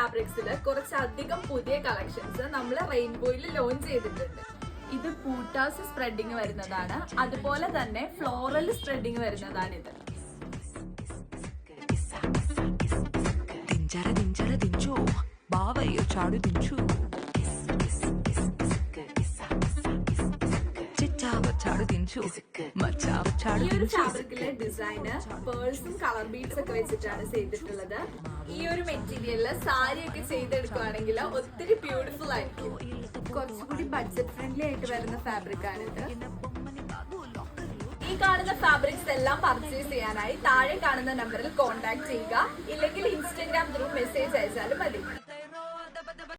ഫാബ്രിക്സിൽ കുറച്ചധികം പുതിയ കളക്ഷൻസ് നമ്മൾ റെയിൻബോയിൽ ലോഞ്ച് ചെയ്തിട്ടുണ്ട്. ഇത് പൂട്ടാസ് സ്പ്രെഡിങ് വരുന്നതാണ്, അതുപോലെ തന്നെ ഫ്ലോറൽ സ്പ്രെഡിങ് വരുന്നതാണ്. ഇത് ഈ ഒരു ഫാബ്രിക്കിലെ ഡിസൈന് പേൾസും കളർ ബീഡ്സ് ഒക്കെ വെച്ചിട്ടാണ് ചെയ്തിട്ടുള്ളത്. ഈ ഒരു മെറ്റീരിയലില് സാരി ഒക്കെ ചെയ്തെടുക്കുകയാണെങ്കിൽ ഒത്തിരി ബ്യൂട്ടിഫുൾ ആയിരിക്കും. കുറച്ചുകൂടി ബഡ്ജറ്റ് ഫ്രണ്ട്ലി ആയിട്ട് വരുന്ന ഫാബ്രിക് ആണിത്. ഈ കാണുന്ന ഫാബ്രിക്സ് എല്ലാം പർച്ചേസ് ചെയ്യാനായി താഴെ കാണുന്ന നമ്പറിൽ കോൺടാക്ട് ചെയ്യുക, ഇല്ലെങ്കിൽ ഇൻസ്റ്റാഗ്രാം ത്രൂ മെസ്സേജ് അയച്ചാലും മതി.